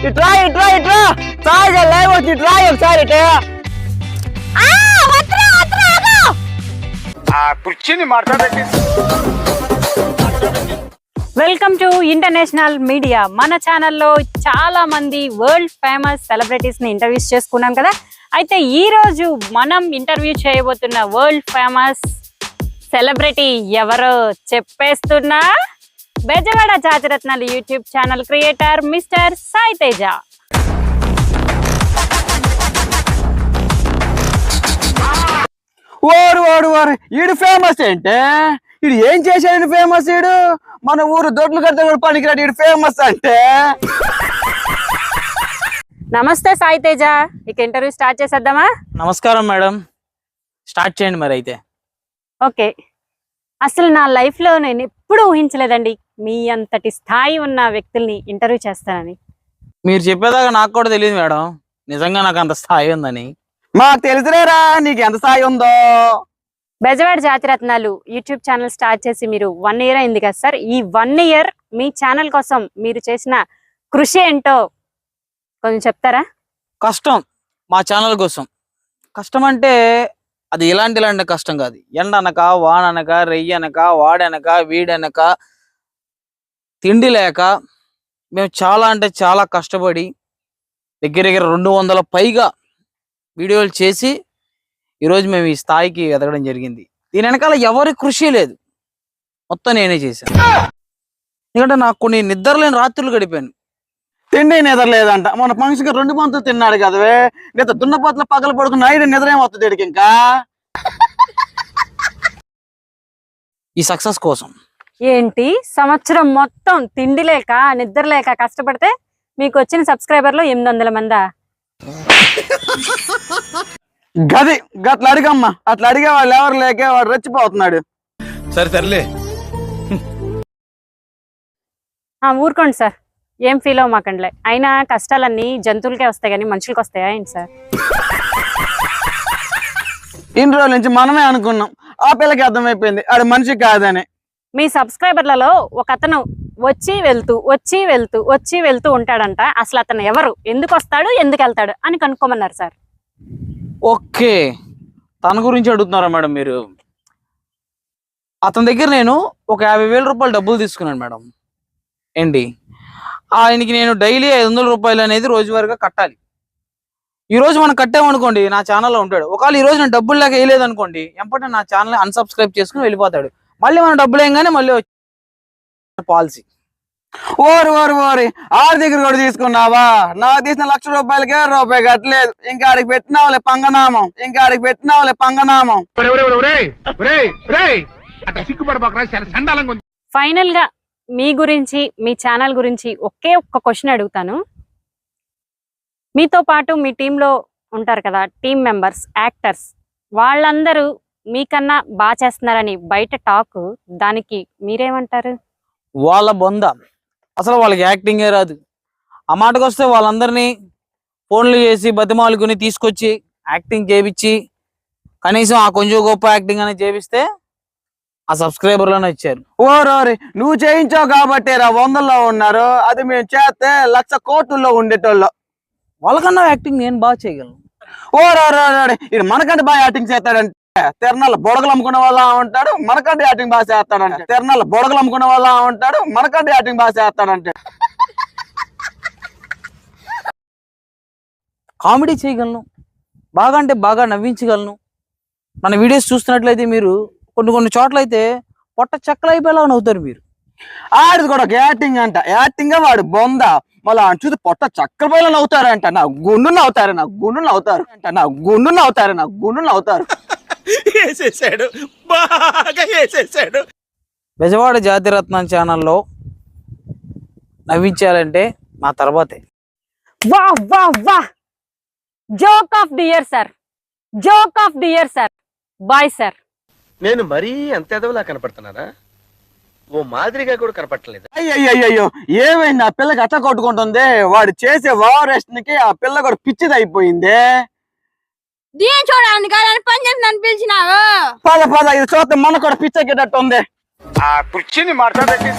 ఇట్రా ఇట్రా ఇట్రా సాయి లైవ్ వచ్చి ఇట్రా ఒకసారి ఇటే కుర్చీని మాట్లాడండి. Welcome to international media. మన ఛానల్లో చాలా మంది వరల్డ్ ఫేమస్ సెలబ్రిటీస్ ని ఇంటర్వ్యూస్ చేసుకున్నాం కదా. అయితే ఈ రోజు మనం ఇంటర్వ్యూ చేయబోతున్న వరల్డ్ ఫేమస్ సెలబ్రిటీ ఎవరో చెప్పేస్తున్నా. Bezawada Jathiratnalu YouTube channel creator mister Sai Teja. ఓరు ఓరు ఓరు ఈడు ఫేమస్ ఏంటే? ఈడు ఏం చేశాడు ఫేమస్? ఈడు మన ఊరు దొడ్లు కడితే కూడా పనికిరాడు. ఈడు ఫేమస్ అంటే. నమస్తే సాయి తేజ, ఇక ఇంటర్వ్యూ స్టార్ట్ చేసేద్దామా? నమస్కారం మేడం, స్టార్ట్ చేయండి మరి అయితే. ఓకే, అసలు నా లైఫ్లో నేను ఎప్పుడూ ఊహించలేదండి మీ అంతటి స్థాయి ఉన్న వ్యక్తుల్ని ఇంటర్వ్యూ చేస్తానని. మీరు చెప్పేదాకా నాకు కూడా తెలియదు మేడం, నిజంగా నాకు అంత స్థాయి ఉందని. మాకు తెలుసులేరా నీకు ఎంత స్థాయి ఉందో. Bezawada Jathiratnalu YouTube channel start చేసి మీరు 1 year అయింది కదా సార్. ఈ 1 year మీ ఛానల్ కోసం మీరు చేసిన కృషి ఏంటో కొంచెం చెప్తారా? కష్టం మా ఛానల్ కోసం. కష్టం అంటే అది ఇలాంటి కష్టం కాదు. ఎండ అనక, వాన అనక, రెయ్యి అనక, వాడనక, వీడనక, తిండి లేక మేము చాలా అంటే చాలా కష్టపడి దగ్గర 200 పైగా వీడియోలు చేసి ఈరోజు మేము ఈ స్థాయికి ఎదగడం జరిగింది. దీని వెనకాల ఎవరి కృషి లేదు, మొత్తం నేనే చేశాను. ఎందుకంటే నాకు కొన్ని నిద్రలేని రాత్రులు గడిపాను. తిండి నిద్ర లేదంట. మన ఫంక్షన్కి 2 మంతులు తిన్నాడు కదవే. లేదా దున్నపోతల పగలు పడుకుని నైట్ నిద్ర ఏమవుతుంది వీడికి ఇంకా. ఈ సక్సెస్ కోసం ఏంటి సంవత్సరం మొత్తం తిండి లేక నిద్ర లేక కష్టపడితే మీకు వచ్చిన సబ్స్క్రైబర్లు 800 మందా? గది గట్ల అడిగమ్మా. అట్లా అడిగే వాళ్ళు ఎవరు లేక వాడు రెచ్చిపోతున్నాడు. సర్లే ఊరుకోండి సార్, ఏం ఫీల్ అవ్వమాకండిలే. అయినా కష్టాలన్నీ జంతువులకే వస్తాయి కానీ మనుషులకి వస్తాయా ఏంటి సార్? ఇన్ని రోజుల నుంచి మనమే అనుకున్నాం, ఆ పిల్లకి అర్థమైపోయింది ఆడు మనిషి కాదని. మీ సబ్స్క్రైబర్లలో ఒక అతను వచ్చి వెళ్తూ వచ్చి వెళ్తూ వచ్చి వెళ్తూ ఉంటాడంట. అసలు అతను ఎవరు, ఎందుకు వస్తాడు, ఎందుకు వెళ్తాడు అని కనుక్కోమన్నారు సార్. ఓకే, తన గురించి అడుగుతున్నారా మేడం మీరు? అతని దగ్గర నేను ఒక 50,000 రూపాయలు డబ్బులు తీసుకున్నాను మేడం. ఏంటి, ఆయనకి నేను డైలీ 500 రూపాయలు అనేది రోజువారీగా కట్టాలి. ఈ రోజు మనం కట్టామనుకోండి నా ఛానల్లో ఉంటాడు. ఒకవేళ ఈ రోజు నేను డబ్బులు లేక వేయలేదు అనుకోండి, ఎంపటే నా ఛానల్ అన్సబ్స్క్రైబ్ చేసుకుని వెళ్ళిపోతాడు. మళ్ళీ మనం డబ్బులు వేయగానే మళ్ళీ పాలసీ. ఓరి ఓరి ఓరి ఆడి దగ్గర కూడా తీసుకున్నావా? నాకు తీసిన 1,00,000 రూపాయలకే రూపాయి కట్టలేదు. ఇంకా ఆడికి పెట్టినావులే పంగనామం, ఇంకా ఆడికి పెట్టినావులే పంగనామం. ఫైనల్ గా మీ గురించి, మీ ఛానల్ గురించి ఒకే ఒక్క క్వశ్చన్ అడుగుతాను. మీతో పాటు మీ టీంలో ఉంటారు కదా టీం మెంబర్స్, యాక్టర్స్, వాళ్ళందరూ మీకన్నా బాగా చేస్తున్నారని బయట టాక్, దానికి మీరేమంటారు? వాళ్ళ బొంద, అసలు వాళ్ళకి యాక్టింగే రాదు. ఆ మాటకు వస్తే వాళ్ళందరినీ ఫోన్లు చేసి బతిమాలుకుని తీసుకొచ్చి యాక్టింగ్ చేపించి కనీసం ఆ కొంచెం గొప్ప యాక్టింగ్ అనేది చేపిస్తే ఆ సబ్స్క్రైబర్లోనే ఇచ్చారు. ఓరోరి నువ్వు చేయించావు కాబట్టి 100లో ఉన్నారు. అది మేము చేస్తే 1,00,000 కోట్లలో ఉండేటోళ్ళు. వాళ్ళకన్నా యాక్టింగ్ నేను బాగా చేయగలను. ఓరోరి ఇది మనకంటే బాగా యాక్టింగ్ చేస్తాడంటే తిరణాల బొడగలు అమ్ముకునే వాళ్ళ ఉంటాడు, మనకంటే యాక్టింగ్ బాగా చేస్తాడంటే. తిరణాల బొడగలు అమ్ముకునే వాళ్ళ ఉంటాడు, మనకంటే యాక్టింగ్ బాగా చేస్తాడంటే. కామెడీ చేయగలను, బాగా అంటే బాగా నవ్వించగలను. మన వీడియోస్ చూస్తున్నట్లయితే మీరు కొన్ని చోట్ల అయితే పొట్ట చెక్కలు అయిపోయేలా నవ్వుతారు మీరు. ఆడిది కూడా ఒక యాక్టింగ్ అంట. యాక్టింగ్ వాడు బొంద. మళ్ళీ చూసి పొట్ట చక్కల పైన నవ్వుతారంట. నా గుండు నవ్వుతారు, నా గుండు నవ్వుతారు అంట. నా గుండు నవ్వుతారు, నా గుండు నవ్వుతారు. వేసేసాడు, బాగా వేసేసాడు. బెజవాడ జాతిరత్నం ఛానల్లో నవ్వించాలంటే నా తర్వాతే. వా వా వా, joke of the year sir, joke of the year sir. Bye sir. నేను మరీ అంత ఎదవలా కనపడుతున్నారా? ఓ మాదిరిగా కూడా కనపడలేదు. అయ్యయ్యో ఏమైంది? ఆ పిల్లకి అట్లా కొట్టుకుంటుంది. వాడు చేసే వారేషన్కి ఆ పిల్ల కూడా పిచ్చిది అయిపోయింది. దీని చూడడానికి పని చేసి నన్ను పిలిచినావు. పద పద ఇది చూస్తే మనకు కూడా పిచ్చెక్కేటట్టు ఉంది. ఆ కుర్చీని మాట్లాడండి.